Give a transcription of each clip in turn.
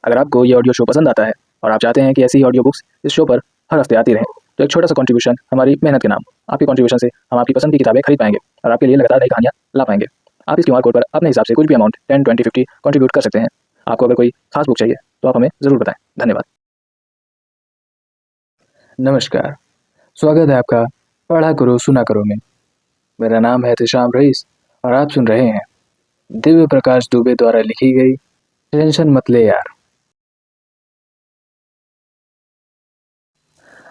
अगर आपको ये ऑडियो शो पसंद आता है और आप चाहते हैं कि ऐसी ही ऑडियो बुक्स इस शो पर हर हफ्ते आती रहें, तो एक छोटा सा कंट्रीब्यूशन हमारी मेहनत के नाम। आपकी कंट्रीब्यूशन से हम आपकी पसंद की किताबें खरीद पाएंगे और आपके लिए लगातार नई कहानियां ला पाएंगे। आप इस क्यूआर कोड पर अपने हिसाब से कुछ भी अमाउंट 10, 20, 50 कंट्रीब्यूट कर सकते हैं। आपको अगर कोई खास बुक चाहिए तो आप हमें ज़रूर बताएं। धन्यवाद। नमस्कार, स्वागत है आपका पढ़ा करो सुना करो में। मेरा नाम है एहतेशाम रईस और आप सुन रहे हैं दिव्य प्रकाश दुबे द्वारा लिखी गई टेंशन मत ले यार।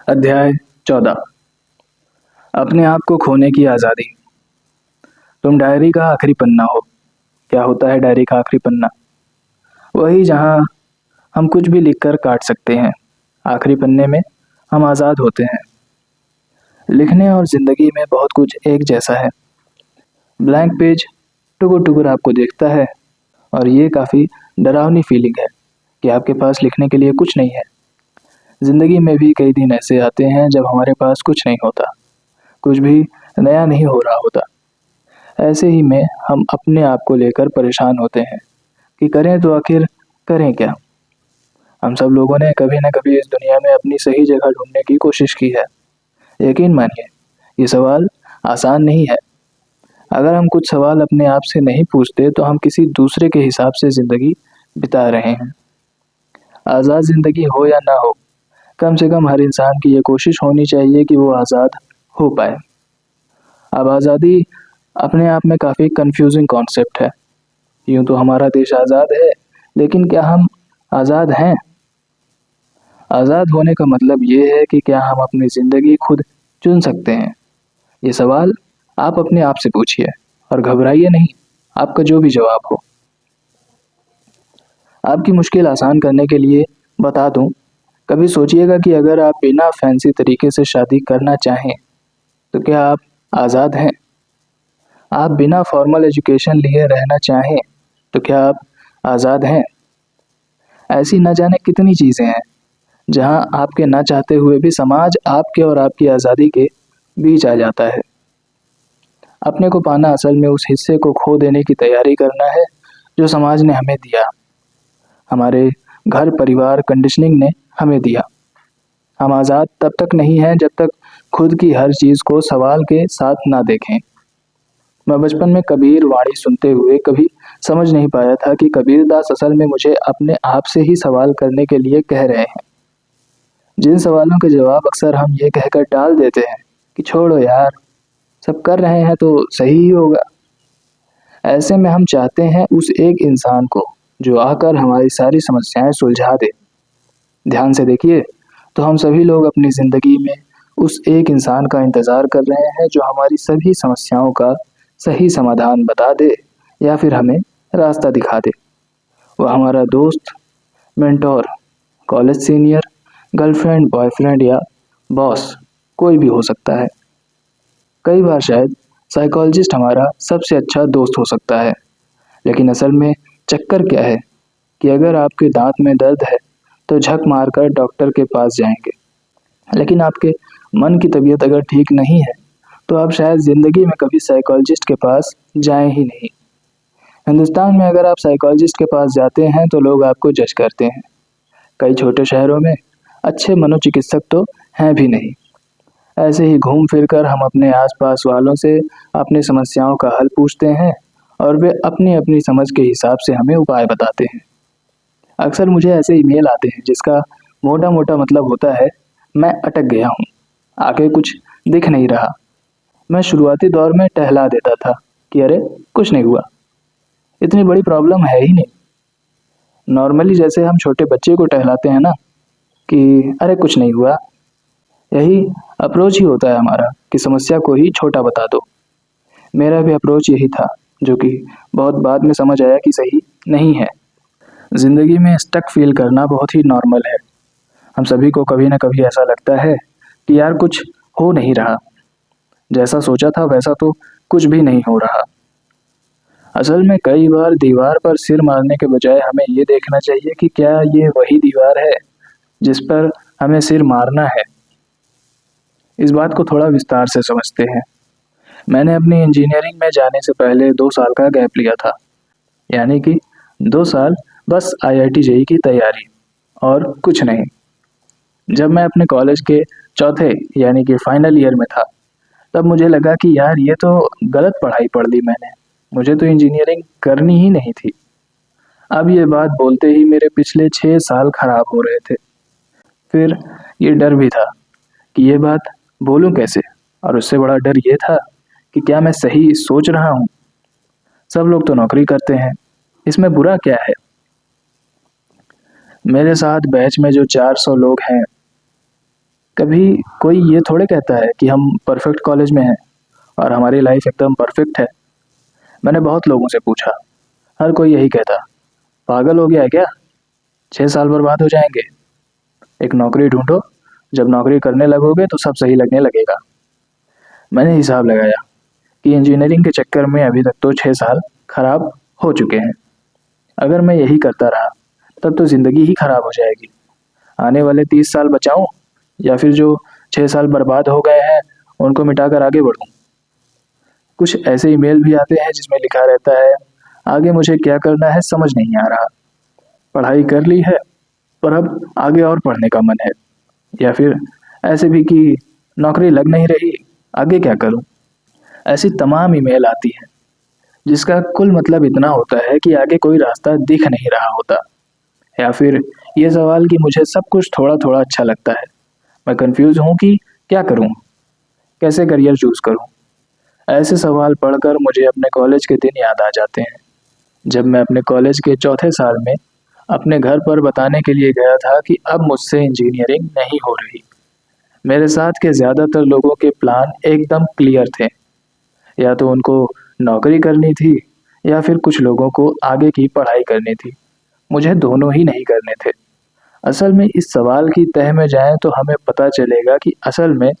अध्याय 14। अपने आप को खोने की आज़ादी। तुम डायरी का आखिरी पन्ना हो। क्या होता है डायरी का आखिरी पन्ना? वही जहाँ हम कुछ भी लिखकर काट सकते हैं। आखिरी पन्ने में हम आज़ाद होते हैं। लिखने और ज़िंदगी में बहुत कुछ एक जैसा है। ब्लैंक पेज टुकुर टुकुर आपको देखता है और ये काफ़ी डरावनी फीलिंग है कि आपके पास लिखने के लिए कुछ नहीं है। ज़िंदगी में भी कई दिन ऐसे आते हैं जब हमारे पास कुछ नहीं होता, कुछ भी नया नहीं हो रहा होता। ऐसे ही में हम अपने आप को लेकर परेशान होते हैं कि करें तो आखिर करें क्या। हम सब लोगों ने कभी न कभी इस दुनिया में अपनी सही जगह ढूंढने की कोशिश की है। यकीन मानिए, ये सवाल आसान नहीं है। अगर हम कुछ सवाल अपने आप से नहीं पूछते तो हम किसी दूसरे के हिसाब से ज़िंदगी बिता रहे हैं। आज़ाद ज़िंदगी हो या ना हो, कम से कम हर इंसान की ये कोशिश होनी चाहिए कि वो आज़ाद हो पाए। अब आज़ादी अपने आप में काफ़ी कंफ्यूजिंग कॉन्सेप्ट है। यूँ तो हमारा देश आज़ाद है, लेकिन क्या हम आज़ाद हैं? आज़ाद होने का मतलब ये है कि क्या हम अपनी ज़िंदगी खुद चुन सकते हैं? ये सवाल आप अपने आप से पूछिए और घबराइए नहीं, आपका जो भी जवाब हो। आपकी मुश्किल आसान करने के लिए बता दूं, कभी सोचिएगा कि अगर आप बिना फैंसी तरीके से शादी करना चाहें, तो क्या आप आज़ाद हैं? आप बिना फॉर्मल एजुकेशन लिए रहना चाहें, तो क्या आप आज़ाद हैं? ऐसी न जाने कितनी चीज़ें हैं जहां आपके ना चाहते हुए भी समाज आपके और आपकी आज़ादी के बीच आ जाता है। अपने को पाना असल में उस हिस्से को खो देने की तैयारी करना है जो समाज ने हमें दिया, हमारे घर परिवार कंडीशनिंग ने हमें दिया। हम आज़ाद तब तक नहीं हैं जब तक खुद की हर चीज़ को सवाल के साथ ना देखें। मैं बचपन में कबीर वाणी सुनते हुए कभी समझ नहीं पाया था कि कबीरदास असल में मुझे अपने आप से ही सवाल करने के लिए कह रहे हैं। जिन सवालों के जवाब अक्सर हम ये कहकर टाल देते हैं कि छोड़ो यार, सब कर रहे हैं तो सही ही होगा। ऐसे में हम चाहते हैं उस एक इंसान को जो आकर हमारी सारी समस्याएं सुलझा दे। ध्यान से देखिए, तो हम सभी लोग अपनी ज़िंदगी में उस एक इंसान का इंतज़ार कर रहे हैं जो हमारी सभी समस्याओं का सही समाधान बता दे या फिर हमें रास्ता दिखा दे। वह हमारा दोस्त, mentor, college senior, girlfriend, boyfriend या बॉस कोई भी हो सकता है। कई बार शायद साइकोलॉजिस्ट हमारा सबसे अच्छा दोस्त हो सकता है। लेकिन असल में चक्कर क्या है कि अगर आपके दांत में दर्द है तो झक मारकर डॉक्टर के पास जाएंगे, लेकिन आपके मन की तबीयत अगर ठीक नहीं है तो आप शायद ज़िंदगी में कभी साइकोलॉजिस्ट के पास जाएं ही नहीं। हिंदुस्तान में अगर आप साइकोलॉजिस्ट के पास जाते हैं तो लोग आपको जज करते हैं। कई छोटे शहरों में अच्छे मनोचिकित्सक तो हैं भी नहीं। ऐसे ही घूम फिर कर हम अपने आसपास वालों से अपनी समस्याओं का हल पूछते हैं और वे अपनी अपनी समझ के हिसाब से हमें उपाय बताते हैं। अक्सर मुझे ऐसे ईमेल आते हैं जिसका मोटा मोटा मतलब होता है, मैं अटक गया हूँ, आगे कुछ दिख नहीं रहा। मैं शुरुआती दौर में टहला देता था कि अरे कुछ नहीं हुआ, इतनी बड़ी प्रॉब्लम है ही नहीं। नॉर्मली जैसे हम छोटे बच्चे को टहलाते हैं ना कि अरे कुछ नहीं हुआ, यही अप्रोच ही होता है हमारा कि समस्या को ही छोटा बता दो। मेरा भी अप्रोच यही था, जो कि बहुत बाद में समझ आया कि सही नहीं है। ज़िंदगी में स्टक फील करना बहुत ही नॉर्मल है। हम सभी को कभी ना कभी ऐसा लगता है कि यार कुछ हो नहीं रहा, जैसा सोचा था वैसा तो कुछ भी नहीं हो रहा। असल में कई बार दीवार पर सिर मारने के बजाय हमें ये देखना चाहिए कि क्या ये वही दीवार है जिस पर हमें सिर मारना है। इस बात को थोड़ा विस्तार से समझते हैं। मैंने अपनी इंजीनियरिंग में जाने से पहले 2 साल का गैप लिया था, यानी कि 2 साल बस IIT जेईई की तैयारी और कुछ नहीं। जब मैं अपने कॉलेज के चौथे यानी कि फाइनल ईयर में था, तब मुझे लगा कि यार ये तो गलत पढ़ाई पढ़ ली मैंने। मुझे तो इंजीनियरिंग करनी ही नहीं थी। अब ये बात बोलते ही मेरे पिछले 6 साल खराब हो रहे थे। फिर ये डर भी था कि ये बात बोलूं कैसे, और उससे बड़ा डर ये था कि क्या मैं सही सोच रहा हूँ। सब लोग तो नौकरी करते हैं, इसमें बुरा क्या है। मेरे साथ बैच में जो 400 लोग हैं, कभी कोई ये थोड़े कहता है कि हम परफेक्ट कॉलेज में हैं और हमारी लाइफ एकदम परफेक्ट है। मैंने बहुत लोगों से पूछा, हर कोई यही कहता, पागल हो गया है क्या, 6 साल बर्बाद हो जाएंगे। एक नौकरी ढूंढो, जब नौकरी करने लगोगे तो सब सही लगने लगेगा। मैंने हिसाब लगाया कि इंजीनियरिंग के चक्कर में अभी तक तो 6 साल खराब हो चुके हैं। अगर मैं यही करता रहा तब तो ज़िंदगी ही खराब हो जाएगी। आने वाले 30 साल बचाऊं या फिर जो 6 साल बर्बाद हो गए हैं उनको मिटाकर आगे बढ़ूं। कुछ ऐसे ईमेल भी आते हैं जिसमें लिखा रहता है, आगे मुझे क्या करना है समझ नहीं आ रहा। पढ़ाई कर ली है पर अब आगे और पढ़ने का मन है। या फिर ऐसे भी कि नौकरी लग नहीं रही, आगे क्या करूं। ऐसी तमाम ईमेल आती हैं जिसका कुल मतलब इतना होता है कि आगे कोई रास्ता दिख नहीं रहा होता। या फिर ये सवाल कि मुझे सब कुछ थोड़ा थोड़ा अच्छा लगता है, मैं कंफ्यूज हूँ कि क्या करूँ, कैसे करियर चूज करूँ। ऐसे सवाल पढ़कर मुझे अपने कॉलेज के दिन याद आ जाते हैं, जब मैं अपने कॉलेज के चौथे साल में अपने घर पर बताने के लिए गया था कि अब मुझसे इंजीनियरिंग नहीं हो रही। मेरे साथ के ज़्यादातर लोगों के प्लान एकदम क्लियर थे, या तो उनको नौकरी करनी थी या फिर कुछ लोगों को आगे की पढ़ाई करनी थी। मुझे दोनों ही नहीं करने थे। असल में इस सवाल की तह में जाएं तो हमें पता चलेगा कि असल में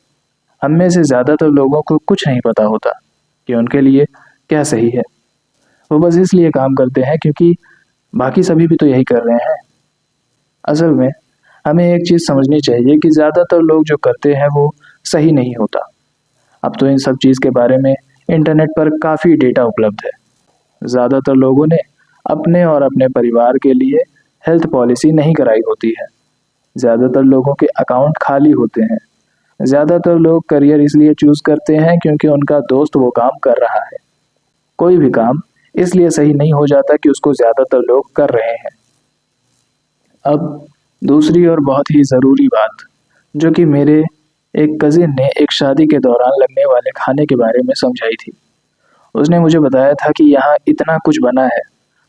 हम में से ज़्यादातर लोगों को कुछ नहीं पता होता कि उनके लिए क्या सही है। वो बस इसलिए काम करते हैं क्योंकि बाकी सभी भी तो यही कर रहे हैं। असल में हमें एक चीज़ समझनी चाहिए कि ज़्यादातर लोग जो करते हैं वो सही नहीं होता। अब तो इन सब चीज़ के बारे में इंटरनेट पर काफ़ी डेटा उपलब्ध है। ज़्यादातर लोगों ने अपने और अपने परिवार के लिए हेल्थ पॉलिसी नहीं कराई होती है। ज़्यादातर लोगों के अकाउंट खाली होते हैं। ज़्यादातर लोग करियर इसलिए चूज़ करते हैं क्योंकि उनका दोस्त वो काम कर रहा है। कोई भी काम इसलिए सही नहीं हो जाता कि उसको ज़्यादातर लोग कर रहे हैं। अब दूसरी और बहुत ही ज़रूरी बात, जो कि मेरे एक कज़िन ने एक शादी के दौरान लगने वाले खाने के बारे में समझाई थी। उसने मुझे बताया था कि यहाँ इतना कुछ बना है,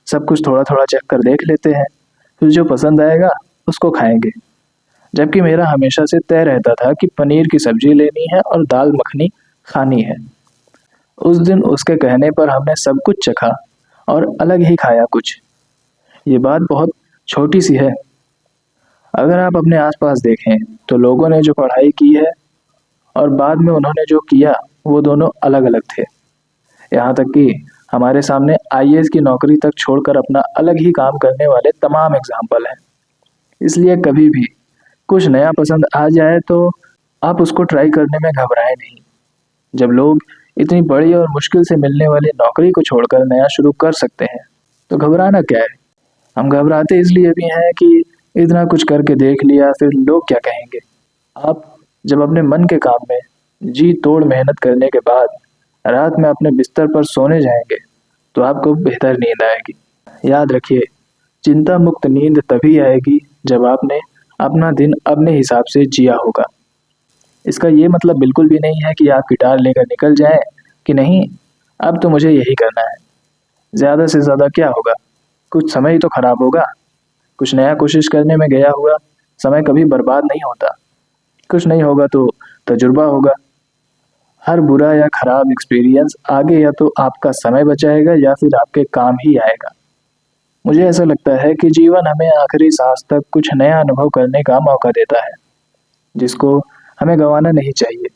सब कुछ थोड़ा थोड़ा चख कर देख लेते हैं, फिर जो पसंद आएगा उसको खाएंगे। जबकि मेरा हमेशा से तय रहता था कि पनीर की सब्जी लेनी है और दाल मखनी खानी है। उस दिन उसके कहने पर हमने सब कुछ चखा और अलग ही खाया कुछ। ये बात बहुत छोटी सी है। अगर आप अपने आसपास देखें तो लोगों ने जो पढ़ाई की है और बाद में उन्होंने जो किया वो दोनों अलग अलग थे। यहाँ तक कि हमारे सामने IAS की नौकरी तक छोड़कर अपना अलग ही काम करने वाले तमाम एग्जाम्पल हैं। इसलिए कभी भी कुछ नया पसंद आ जाए तो आप उसको ट्राई करने में घबराएं नहीं। जब लोग इतनी बड़ी और मुश्किल से मिलने वाली नौकरी को छोड़कर नया शुरू कर सकते हैं तो घबराना क्या है। हम घबराते इसलिए भी हैं कि इतना कुछ करके देख लिया, फिर लोग क्या कहेंगे। आप जब अपने मन के काम में जी तोड़ मेहनत करने के बाद रात में अपने बिस्तर पर सोने जाएंगे तो आपको बेहतर नींद आएगी। याद रखिए, चिंता मुक्त नींद तभी आएगी जब आपने अपना दिन अपने हिसाब से जिया होगा। इसका ये मतलब बिल्कुल भी नहीं है कि आप गिटार लेकर निकल जाएं कि नहीं अब तो मुझे यही करना है। ज़्यादा से ज़्यादा क्या होगा, कुछ समय ही तो खराब होगा। कुछ नया कोशिश करने में गया हुआ समय कभी बर्बाद नहीं होता। कुछ नहीं होगा तो तजुर्बा होगा। हर बुरा या खराब एक्सपीरियंस आगे या तो आपका समय बचाएगा या फिर आपके काम ही आएगा। मुझे ऐसा लगता है कि जीवन हमें आखिरी सांस तक कुछ नया अनुभव करने का मौका देता है, जिसको हमें गंवाना नहीं चाहिए।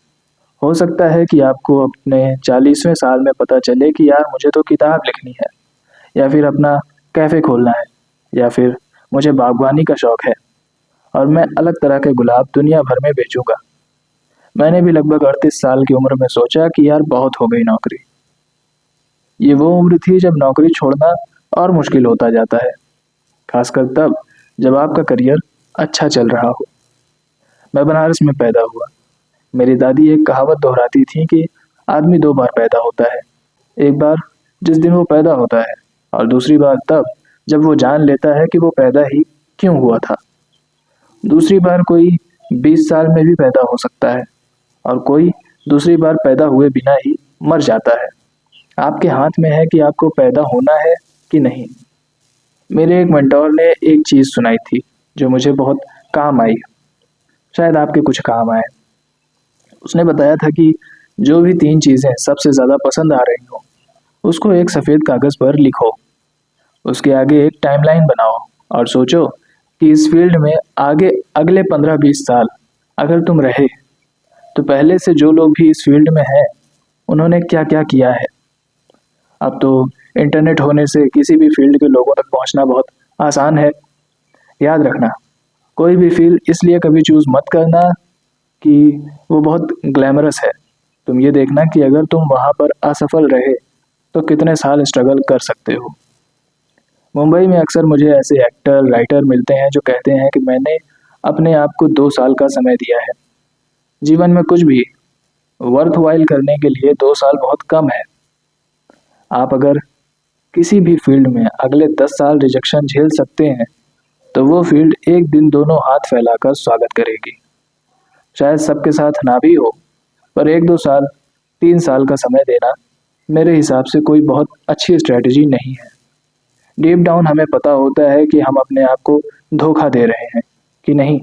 हो सकता है कि आपको अपने 40वें साल में पता चले कि यार मुझे तो किताब लिखनी है, या फिर अपना कैफ़े खोलना है, या फिर मुझे बागवानी का शौक है और मैं अलग तरह के गुलाब दुनिया भर में बेचूंगा। मैंने भी लगभग 38 साल की उम्र में सोचा कि यार बहुत हो गई नौकरी। ये वो उम्र थी जब नौकरी छोड़ना और मुश्किल होता जाता है। खासकर तब जब आपका करियर अच्छा चल रहा हो। मैं बनारस में पैदा हुआ। मेरी दादी एक कहावत दोहराती थी कि आदमी दो बार पैदा होता है, एक बार जिस दिन वो पैदा होता है और दूसरी बार तब जब वो जान लेता है कि वो पैदा ही क्यों हुआ था। दूसरी बार कोई 20 साल में भी पैदा हो सकता है और कोई दूसरी बार पैदा हुए बिना ही मर जाता है। आपके हाथ में है कि आपको पैदा होना है कि नहीं। मेरे एक मेंटोर ने एक चीज़ सुनाई थी जो मुझे बहुत काम आई, शायद आपके कुछ काम आए। उसने बताया था कि जो भी 3 चीज़ें सबसे ज़्यादा पसंद आ रही हो उसको एक सफ़ेद कागज़ पर लिखो, उसके आगे एक टाइमलाइन बनाओ और सोचो कि इस फील्ड में आगे अगले 15-20 साल अगर तुम रहे तो पहले से जो लोग भी इस फील्ड में हैं उन्होंने क्या क्या किया है। अब तो इंटरनेट होने से किसी भी फील्ड के लोगों तक पहुंचना बहुत आसान है। याद रखना, कोई भी फील्ड इसलिए कभी चूज़ मत करना कि वो बहुत ग्लैमरस है। तुम ये देखना कि अगर तुम वहाँ पर असफल रहे तो कितने साल स्ट्रगल कर सकते हो। मुंबई में अक्सर मुझे ऐसे एक्टर राइटर मिलते हैं जो कहते हैं कि मैंने अपने आप को 2 साल का समय दिया है। जीवन में कुछ भी वर्थ वाइल करने के लिए 2 साल बहुत कम है। आप अगर किसी भी फील्ड में अगले 10 साल रिजेक्शन झेल सकते हैं तो वो फील्ड एक दिन दोनों हाथ फैलाकर स्वागत करेगी। शायद सबके साथ ना भी हो, पर 1-2 साल 3 साल का समय देना मेरे हिसाब से कोई बहुत अच्छी स्ट्रेटजी नहीं है। डीप डाउन हमें पता होता है कि हम अपने आप को धोखा दे रहे हैं कि नहीं।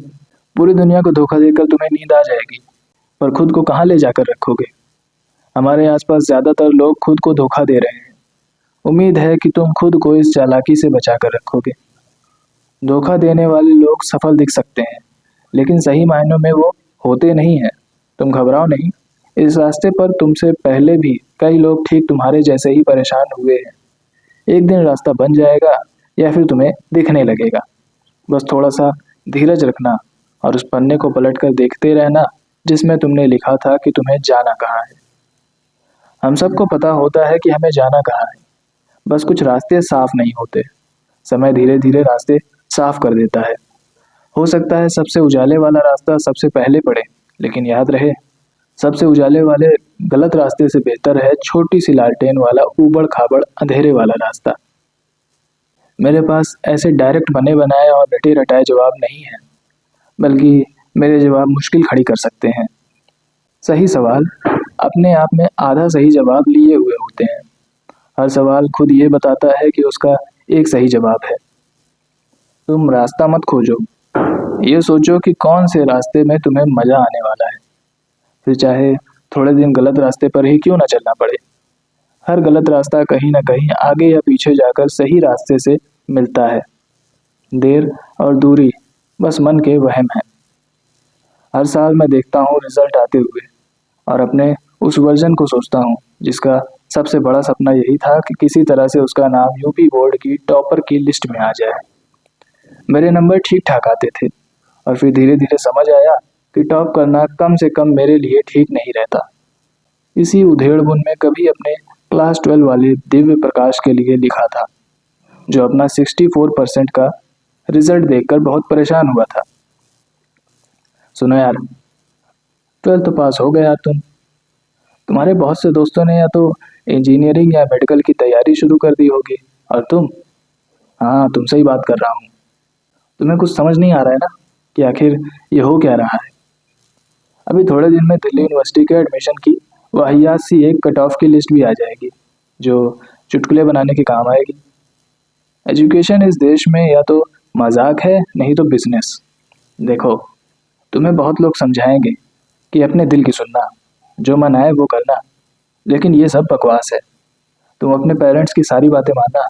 पूरी दुनिया को धोखा देकर तुम्हें नींद आ जाएगी, पर खुद को कहाँ ले जाकर रखोगे। हमारे आसपास ज़्यादातर लोग खुद को धोखा दे रहे हैं। उम्मीद है कि तुम खुद को इस चालाकी से बचा कर रखोगे। धोखा देने वाले लोग सफल दिख सकते हैं, लेकिन सही मायनों में वो होते नहीं हैं। तुम घबराओ नहीं, इस रास्ते पर तुमसे पहले भी कई लोग ठीक तुम्हारे जैसे ही परेशान हुए हैं। एक दिन रास्ता बन जाएगा या फिर तुम्हें दिखने लगेगा। बस थोड़ा सा धीरज रखना और उस पन्ने को पलट कर देखते रहना जिसमें तुमने लिखा था कि तुम्हें जाना कहाँ है। हम सबको पता होता है कि हमें जाना कहाँ है, बस कुछ रास्ते साफ नहीं होते। समय धीरे धीरे रास्ते साफ कर देता है। हो सकता है सबसे उजाले वाला रास्ता सबसे पहले पड़े, लेकिन याद रहे, सबसे उजाले वाले गलत रास्ते से बेहतर है छोटी सी लालटेन वाला ऊबड़ खाबड़ अंधेरे वाला रास्ता। मेरे पास ऐसे डायरेक्ट बने बनाए और रटे रटाए जवाब नहीं है, बल्कि मेरे जवाब मुश्किल खड़ी कर सकते हैं। सही सवाल अपने आप में आधा सही जवाब लिए हुए होते हैं। हर सवाल खुद ये बताता है कि उसका एक सही जवाब है। तुम रास्ता मत खोजो, ये सोचो कि कौन से रास्ते में तुम्हें मजा आने वाला है। फिर चाहे थोड़े दिन गलत रास्ते पर ही क्यों ना चलना पड़े। हर गलत रास्ता कहीं ना कहीं आगे या पीछे जाकर सही रास्ते से मिलता है। देर और दूरी बस मन के वहम है। हर साल मैं देखता हूँ रिजल्ट आते हुए और अपने उस वर्जन को सोचता हूँ जिसका सबसे बड़ा सपना यही था कि किसी तरह से उसका नाम यूपी बोर्ड की टॉपर की लिस्ट में आ जाए। मेरे नंबर ठीक ठाक आते थे और फिर धीरे धीरे समझ आया कि टॉप करना कम से कम मेरे लिए ठीक नहीं रहता। इसी उधेड़बुन में कभी अपने क्लास 12 वाले दिव्य प्रकाश के लिए लिखा था, जो अपना 64% का रिजल्ट देखकर बहुत परेशान हुआ था। सुनो यार, 12th तो पास हो गया तुम्हारे बहुत से दोस्तों ने या तो इंजीनियरिंग या मेडिकल की तैयारी शुरू कर दी होगी, और तुम, हाँ तुमसे ही बात कर रहा हूँ। तुम्हें कुछ समझ नहीं आ रहा है ना कि आखिर ये हो क्या रहा है। अभी थोड़े दिन में दिल्ली यूनिवर्सिटी के एडमिशन की वाहियात सी एक कट ऑफ की लिस्ट भी आ जाएगी, जो चुटकुले बनाने के काम आएगी। एजुकेशन इस देश में या तो मजाक है नहीं तो बिजनेस। देखो, तुम्हें बहुत लोग समझाएंगे कि अपने दिल की सुनना, जो मन आए वो करना, लेकिन ये सब बकवास है। तुम अपने पेरेंट्स की सारी बातें मानना।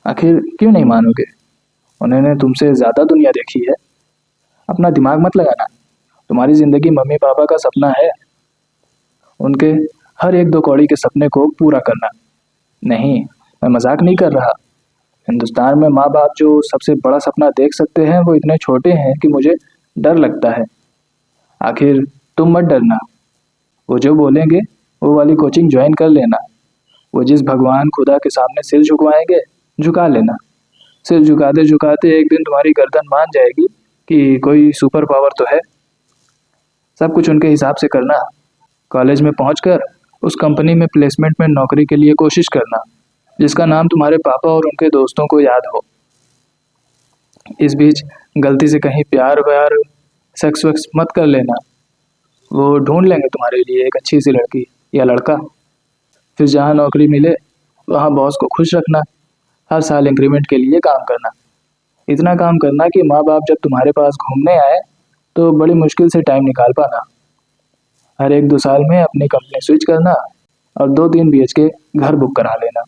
आखिर क्यों नहीं मानोगे, उन्होंने तुमसे ज़्यादा दुनिया देखी है। अपना दिमाग मत लगाना। तुम्हारी ज़िंदगी मम्मी पापा का सपना है, उनके हर एक दो कौड़ी के सपने को पूरा करना। नहीं, मैं मजाक नहीं कर रहा। हिंदुस्तान में माँ बाप जो सबसे बड़ा सपना देख सकते हैं वो इतने छोटे हैं कि मुझे डर लगता है। आखिर तुम मत डरना, वो जो बोलेंगे वो वाली कोचिंग ज्वाइन कर लेना। वो जिस भगवान खुदा के सामने सिर झुकवाएंगे झुका लेना। सिर झुकाते झुकाते एक दिन तुम्हारी गर्दन मान जाएगी कि कोई सुपर पावर तो है। सब कुछ उनके हिसाब से करना। कॉलेज में पहुंचकर उस कंपनी में प्लेसमेंट में नौकरी के लिए कोशिश करना जिसका नाम तुम्हारे पापा और उनके दोस्तों को याद हो। इस बीच गलती से कहीं प्यार व्यार सेक्स वेक्स मत कर लेना। वो ढूंढ लेंगे तुम्हारे लिए एक अच्छी सी लड़की या लड़का। फिर जहाँ नौकरी मिले वहाँ बॉस को खुश रखना। हर साल इंक्रीमेंट के लिए काम करना। इतना काम करना कि माँ बाप जब तुम्हारे पास घूमने आए तो बड़ी मुश्किल से टाइम निकाल पाना। हर 1-2 साल में अपनी कंपनी स्विच करना और 2-3 BHK घर बुक करा लेना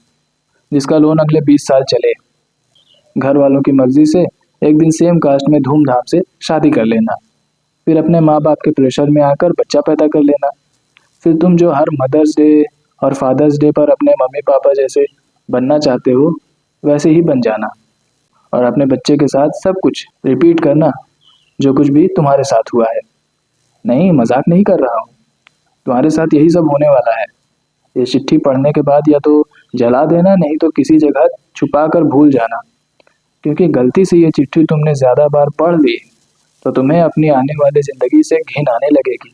जिसका लोन अगले 20 साल चले। घर वालों की मर्जी से एक दिन सेम कास्ट में धूमधाम से शादी कर लेना। फिर अपने माँ बाप के प्रेशर में आकर बच्चा पैदा कर लेना। फिर तुम जो हर मदर्स डे और फादर्स डे पर अपने मम्मी पापा जैसे बनना चाहते हो वैसे ही बन जाना और अपने बच्चे के साथ सब कुछ रिपीट करना जो कुछ भी तुम्हारे साथ हुआ है। नहीं, मजाक नहीं कर रहा हूँ। तुम्हारे साथ यही सब होने वाला है। ये चिट्ठी पढ़ने के बाद या तो जला देना नहीं तो किसी जगह छुपा कर भूल जाना, क्योंकि गलती से ये चिट्ठी तुमने ज़्यादा बार पढ़ ली तो तुम्हें अपनी आने वाली ज़िंदगी से घिन आने लगेगी।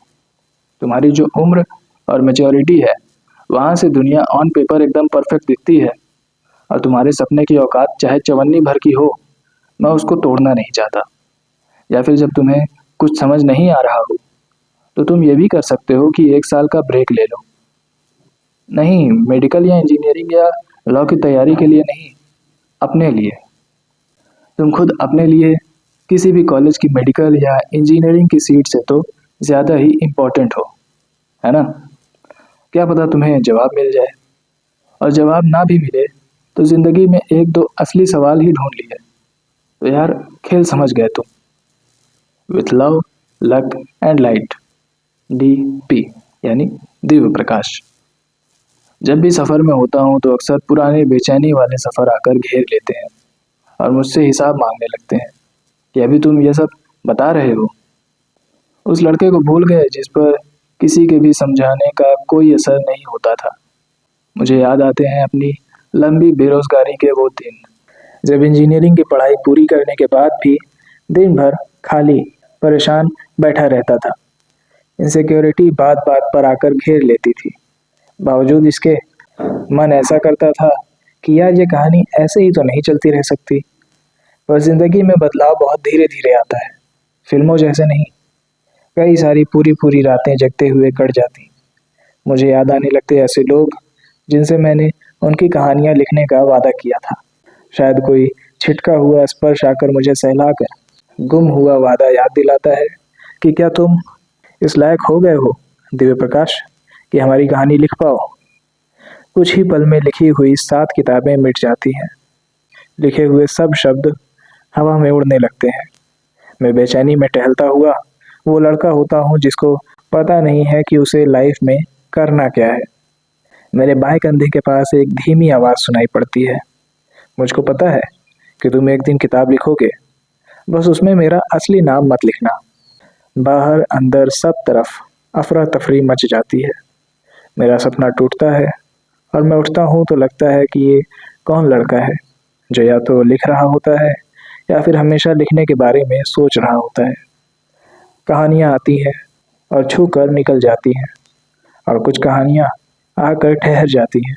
तुम्हारी जो उम्र और मेच्योरिटी है वहाँ से दुनिया ऑन पेपर एकदम परफेक्ट दिखती है और तुम्हारे सपने की औकात चाहे चवन्नी भर की हो, मैं उसको तोड़ना नहीं चाहता। या फिर जब तुम्हें कुछ समझ नहीं आ रहा हो तो तुम ये भी कर सकते हो कि 1 साल का ब्रेक ले लो। नहीं, मेडिकल या इंजीनियरिंग या लॉ की तैयारी के लिए नहीं, अपने लिए। तुम खुद अपने लिए किसी भी कॉलेज की मेडिकल या इंजीनियरिंग की सीट से तो ज़्यादा ही इम्पोर्टेंट हो, है ना? क्या पता तुम्हें जवाब मिल जाए, और जवाब ना भी मिले तो ज़िंदगी में 1-2 असली सवाल ही ढूंढ लिए तो यार खेल समझ गए तुम। With love, luck and light, DP यानी दिव्य प्रकाश। जब भी सफ़र में होता हूँ तो अक्सर पुराने बेचैनी वाले सफ़र आकर घेर लेते हैं और मुझसे हिसाब मांगने लगते हैं कि अभी तुम ये सब बता रहे हो। उस लड़के को भूल गए जिस पर किसी के भी समझाने का कोई असर नहीं होता था। मुझे याद आते हैं अपनी लंबी बेरोजगारी के वो दिन जब इंजीनियरिंग की पढ़ाई पूरी करने के बाद भी दिन भर खाली परेशान बैठा रहता था। इनसिक्योरिटी बात बात पर आकर घेर लेती थी। बावजूद इसके मन ऐसा करता था कि यार ये कहानी ऐसे ही तो नहीं चलती रह सकती। पर जिंदगी में बदलाव बहुत धीरे धीरे आता है, फिल्मों जैसे नहीं। कई सारी पूरी पूरी रातें जगते हुए कट जाती। मुझे याद आने लगते ऐसे लोग जिनसे मैंने उनकी कहानियां लिखने का वादा किया था। शायद कोई छिटका हुआ स्पर्श आकर मुझे सहलाकर गुम हुआ वादा याद दिलाता है कि क्या तुम इस लायक हो गए हो दिव्य प्रकाश कि हमारी कहानी लिख पाओ। कुछ ही पल में लिखी हुई 7 किताबें मिट जाती हैं। लिखे हुए सब शब्द हवा में उड़ने लगते हैं। मैं बेचैनी में टहलता हुआ वो लड़का होता हूँ जिसको पता नहीं है कि उसे लाइफ में करना क्या है। मेरे बाएं कंधे के पास एक धीमी आवाज़ सुनाई पड़ती है। मुझको पता है कि तुम एक दिन किताब लिखोगे, बस उसमें मेरा असली नाम मत लिखना। बाहर अंदर सब तरफ अफरा तफरी मच जाती है। मेरा सपना टूटता है और मैं उठता हूँ तो लगता है कि ये कौन लड़का है जो या तो लिख रहा होता है या फिर हमेशा लिखने के बारे में सोच रहा होता है। कहानियाँ आती हैं और छू कर निकल जाती हैं और कुछ कहानियाँ आकर ठहर जाती हैं।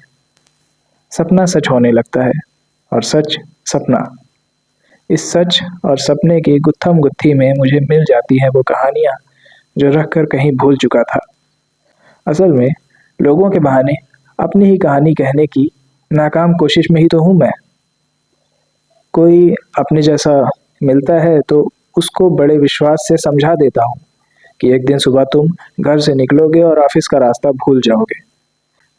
सपना सच होने लगता है और सच सपना। इस सच और सपने की गुत्थम गुत्थी में मुझे मिल जाती हैं वो कहानियाँ जो रख कर कहीं भूल चुका था। असल में लोगों के बहाने अपनी ही कहानी कहने की नाकाम कोशिश में ही तो हूँ मैं। कोई अपने जैसा मिलता है तो उसको बड़े विश्वास से समझा देता हूँ कि एक दिन सुबह तुम घर से निकलोगे और ऑफिस का रास्ता भूल जाओगे।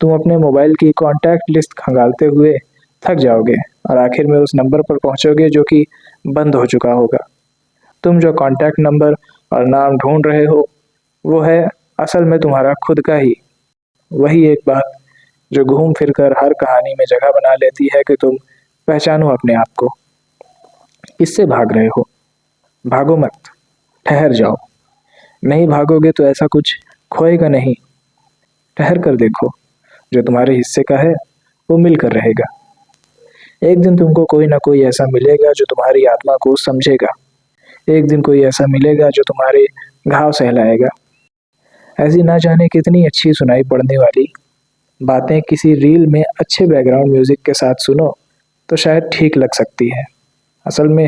तुम अपने मोबाइल की कॉन्टैक्ट लिस्ट खंगालते हुए थक जाओगे और आखिर में उस नंबर पर पहुंचोगे जो कि बंद हो चुका होगा। तुम जो कॉन्टैक्ट नंबर और नाम ढूंढ रहे हो वो है असल में तुम्हारा खुद का ही वही एक बात जो घूम फिर कर हर कहानी में जगह बना लेती है कि तुम पहचानो अपने आप को। किससे भाग रहे हो? भागो मत, ठहर जाओ। नहीं भागोगे तो ऐसा कुछ खोएगा नहीं। ठहर कर देखो, जो तुम्हारे हिस्से का है वो मिल कर रहेगा। एक दिन तुमको कोई ना कोई ऐसा मिलेगा जो तुम्हारी आत्मा को समझेगा। एक दिन कोई ऐसा मिलेगा जो तुम्हारे घाव सहलाएगा। ऐसी ना जाने कितनी अच्छी सुनाई पड़ने वाली बातें किसी रील में अच्छे बैकग्राउंड म्यूजिक के साथ सुनो तो शायद ठीक लग सकती है। असल में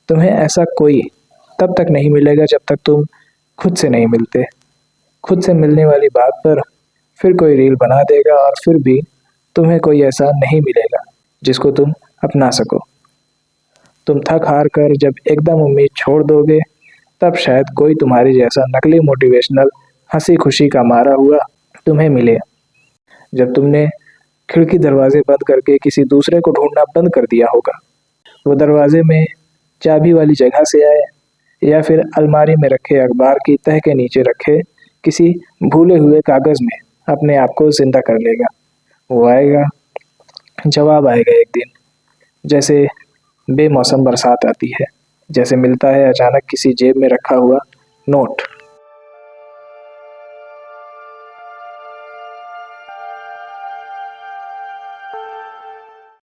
तुम्हें ऐसा कोई तब तक नहीं मिलेगा जब तक तुम खुद से नहीं मिलते। खुद से मिलने वाली बात पर फिर कोई रील बना देगा और फिर भी तुम्हें कोई ऐसा नहीं मिलेगा जिसको तुम अपना सको। तुम थक हार कर जब एकदम उम्मीद छोड़ दोगे तब शायद कोई तुम्हारी जैसा नकली मोटिवेशनल हंसी खुशी का मारा हुआ तुम्हें मिले। जब तुमने खिड़की दरवाजे बंद करके किसी दूसरे को ढूंढना बंद कर दिया होगा, वो दरवाजे में चाबी वाली जगह से आए या फिर अलमारी में रखे अखबार की तह के नीचे रखे किसी भूले हुए कागज में अपने आप को जिंदा कर लेगा। वो आएगा, जवाब आएगा एक दिन, जैसे बेमौसम बरसात आती है, जैसे मिलता है अचानक किसी जेब में रखा हुआ नोट।